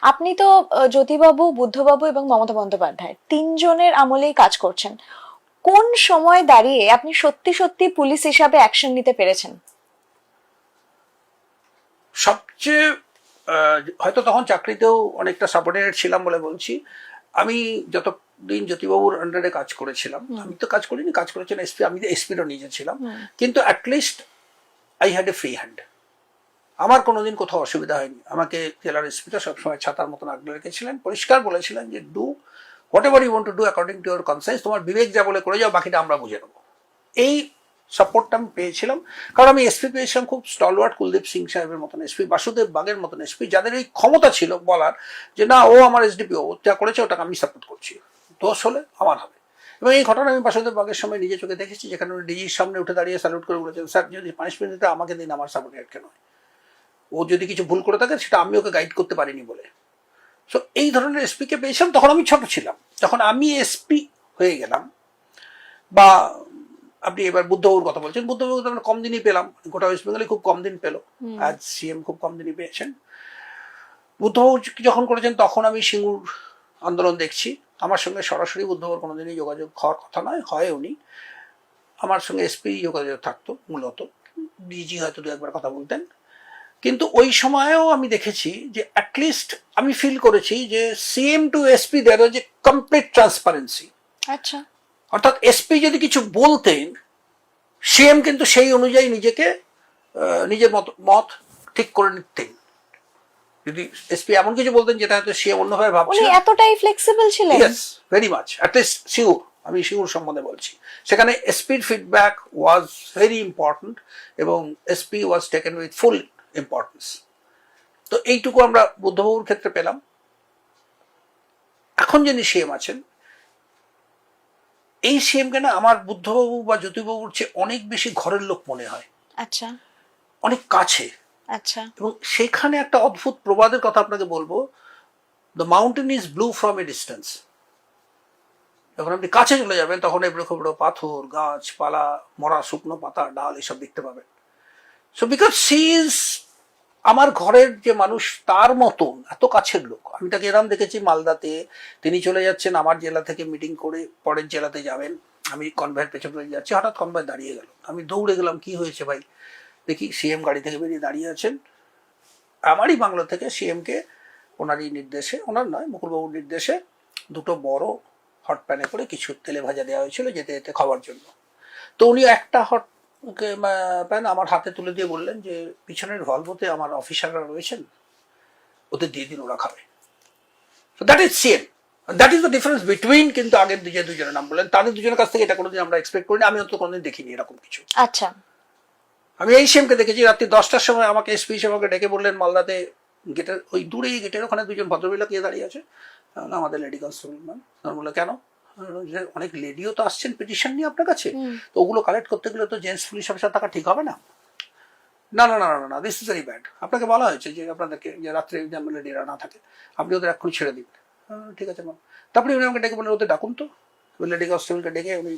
আপনি তো জ্যোতিবাবু, বুদ্ধবাবু এবং মমতা বন্দ্যোপাধ্যায় তিনজনের আমলেই কাজ করছেন। কোন সময় দাঁড়িয়ে আপনি সত্যি সত্যি পুলিশ হিসাবে অ্যাকশন নিতে পেরেছেন? সবচেয়ে হয়তো তখন চাকরিতেও অনেকটা সাবঅর্ডিনেট ছিলাম বলে বলছি। আমি যতদিন জ্যোতিবাবুর আন্ডারে কাজ করেছিলাম, আমি তো কাজ করিনি, কাজ করেছেন এসপি, আমি এসপিরও নিজে ছিলাম, কিন্তু at least I had a free hand. আমার কোনোদিন কোথাও অসুবিধা হয়নি। আমাকে জেলার এসপিটা সবসময় ছাতার মতন আগলে রেখেছিলেন, পরিষ্কার বলেছিলেন যে do whatever you want to do according to your conscience, তোমার বিবেক যা বলে করে যাও, বাকিটা আমরা বুঝে নেবো। এই সাপোর্টটা আমি পেয়েছিলাম, কারণ আমি এসপি পেয়েছিলাম খুব স্টলওয়ার্ড কুলদীপ সিং সাহেবের মতন এসপি, বাসুদেব বাগের মতন এসপি, যাদের এই ক্ষমতা ছিল বলার যে না, ও আমার এসডিপি, ও যা করেছে ওটাকে আমি সাপোর্ট করছি, দোষ হলে আমার হবে। এবং এই ঘটনা আমি বাসুদেব বাগের সময় নিজে চোখে দেখেছি, যেখানে উনি ডিজির সামনে উঠে দাঁড়িয়ে স্যালুট করে বলেছেন, স্যার যদি পানিশমেন্ট দিতে আমাকে দিন, আমার সাবঅর্ডিনেটকে নয়। ও যদি কিছু ভুল করে থাকে সেটা আমি ওকে গাইড করতে পারিনি বলে। সো এই ধরনের এসপিকে পেয়েছিলাম। তখন আমি ছোট ছিলাম। যখন আমি এসপি হয়ে গেলাম, বা আপনি এবার বুদ্ধবাবুর কথা বলছেন, বুদ্ধবাবু তো আমরা কম দিনই পেলাম, গোটা ওয়েস্ট বেঙ্গলে খুব কম দিন পেল, আজ সিএম খুব কম দিনই পেয়েছেন। বুদ্ধবাবু যখন করেছেন তখন আমি সিঙ্গুর আন্দোলন দেখছি। আমার সঙ্গে সরাসরি বুদ্ধবাবুর কোনোদিনই যোগাযোগ হওয়ার কথা নয়, হয় উনি আমার সঙ্গে এসপি যোগাযোগ থাকতো মূলত, ডিজি হয়তো দু একবার কথা বলতেন। কিন্তু ওই সময়েও আমি দেখেছি যে অ্যাটলিস্ট আমি ফিল করেছি যে সিএম টু এসপি দেয়ার ওয়াজ এ কমপ্লিট ট্রান্সপারেন্সি। আচ্ছা। অর্থাৎ এসপি যদি কিছু বলতেন, সিএম কিন্তু সেই অনুযায়ী নিজেকে নিজের মত ঠিক করে নিতেন। যদি এসপি এমন কিছু বলতেন যেটা হয়তো সিএম অন্যভাবে ভাবছেন, উনি এতটাই ফ্লেক্সিবল ছিলেন? Yes, very much. At least sure, আমি শিওর সম্বন্ধে বলছি, সেখানে এসপির ফিডব্যাক ওয়াজ ভেরি ইম্পর্টেন্ট এবং SP was taken with full importance. তো এইটুকু আমরা বুদ্ধবাবুর ক্ষেত্রে পেলাম। এখন যিনি সিএম আছেন, এই সিএমকে না আমার বুদ্ধবাবু বা জ্যোতিবাবুর চেয়ে অনেক বেশি ঘরের লোক মনে হয়। আচ্ছা। অনেক কাছে। আচ্ছা। এবং সেখানে একটা অদ্ভুত প্রবাদের কথা আপনাকে বলবো, the mountain is blue from a distance. যখন আপনি কাছে চলে যাবেন তখন এবড়ো খেবড়ো পাথর, গাছপালা, মরা শুকনো পাতা, ডাল এসব দেখতে পাবেন। সো বিকজ সি ইজ আমার ঘরের যে মানুষ, তার মতন এত কাছের লোক। আমি তাকে এরম দেখেছি মালদাতে, তিনি চলে যাচ্ছেন আমার জেলা থেকে মিটিং করে পরের জেলাতে যাবেন, আমি কনভয়ের পেছনে যাচ্ছি, হঠাৎ কনভয় দাঁড়িয়ে গেল, আমি দৌড়ে গেলাম, কি হয়েছে ভাই? দেখি সিএম গাড়ি থেকে বেরিয়ে দাঁড়িয়ে আছেন। আমারই বাংলো থেকে সিএমকে ওনারই নির্দেশে, ওনার নয় মুকুলবাবুর নির্দেশে, দুটো বড় হট প্যানে করে কিছু তেলে ভাজা দেওয়া হয়েছিল যেতে যেতে খাওয়ার জন্য। তো উনি একটা হট প্যান আমার হাতে তুলে দিয়ে বললেন যে পিছনের ভলভোতে আমার অফিসাররা রয়েছেন, ওদের দিয়ে দিন, ওরা খাবে। So that is CM, that is the difference between. কিন্তু আগের যে দুজনের নাম বললেন, তাদের দুজনের কাছ থেকে এটা কোনোদিন আমরা এক্সপেক্ট করিনি, আমি অন্তত কোনোদিন দেখিনি এরকম কিছু। আচ্ছা। আমি এই সিএমকে দেখেছি রাত্রি 10টার সময় আমাকে এসপি হিসেবে ডেকে বললেন মালদাতে গেটের ওই দূরে গেটের ওখানে দুজন ভদ্রমহিলা কে দাঁড়িয়ে আছে, আমাদের লেডি কনস্টেবল ম্যাম। বললো কেন? অনেক লেডিও তো আসছেন পিটিশন নিয়ে আপনার কাছে, তো ওগুলো কালেক্ট করতে গেলে তো জেন্টস পুলিশ অফিসার থাকা ঠিক হবে না। না না না না না, দিস ইজ ভেরি ব্যাড। আপনাকে বলা হয়েছে যে আপনাদেরকে যে রাত্রে যেন লেডিরা না থাকে, আপনি ওদের এক্ষুনি ছেড়ে দিন। ঠিক আছে ম্যাম। তারপরে উনি আমাকে ডেকে বললেন ওদের ডাকুন তো। লেডি কনস্টেবলকে ডেকে উনি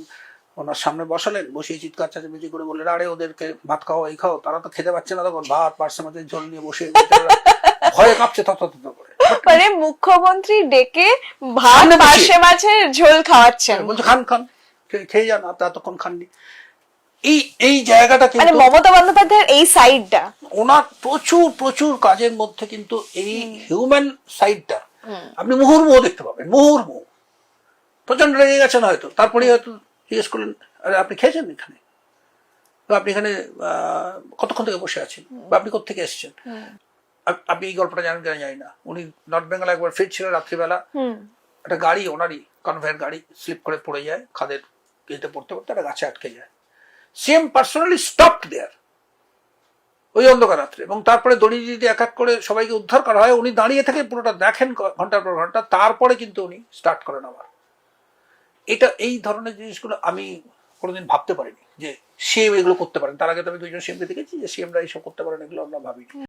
ওনার সামনে বসালেন, বসিয়ে চিৎকার চাচামেচি করে বললেন আরে ওদেরকে ভাত খাও, এই খাও। তারা তো খেতে পাচ্ছে না, তখন ভাত পার্শ্বের মধ্যে ঝোল নিয়ে বসে ভয়ে কাঁপছে থত করে। মানে মুখ্যমন্ত্রী ডেকে ভাত পার্শ্বে মাছের ঝোল খাওয়াচ্ছেন, বলছে খান খান, খেয়ে যান, আপনি এতক্ষণ খাননি। এই এই জায়গাটা কিন্তু মানে মমতা বন্দ্যোপাধ্যায়ের এই সাইডটা, ওনার প্রচুর প্রচুর কাজের মধ্যে কিন্তু এই হিউম্যান সাইডটা আপনি মুহুর্মুহু দেখতে পাবেন। মুহুর্মুহু প্রচন্ড রেগে গেছেন হয়তো, তারপরে হয়তো জিজ্ঞেস করলেন আরে আপনি খেয়েছেন এখানে, আপনি এখানে কতক্ষণ থেকে বসে আছেন, বা আপনি কোথেকে এসেছেন? আপনি এই গল্পটা জানেন কিনা জানি না, উনি নর্থ বেঙ্গল একবার ফিরছিলেন রাত্রিবেলা, একটা গাড়ি ওনারই কনভয়ের গাড়ি স্লিপ করে পড়ে যায়, খাদের গেটে পড়তে পড়তে একটা গাছে আটকে যায়। সিএম পার্সোনালি স্টপড দেয়ার ওই অন্ধকার রাত্রে, এবং তারপরে দড়ি দিয়ে এক এক করে সবাইকে উদ্ধার করা হয়। উনি দাঁড়িয়ে থেকে পুরোটা দেখেন ঘন্টার পর ঘন্টা, তারপরে কিন্তু উনি স্টার্ট করেন আবার। এটা এই ধরনের জিনিসগুলো আমি কোনোদিন ভাবতে পারিনি যে সিএম এগুলো করতে পারেন। তার আগে তো আমি দুইজন সিএমকে দেখেছি যে সিএমরা এইসব করতে পারেন, এগুলো আমরা ভাবিনি।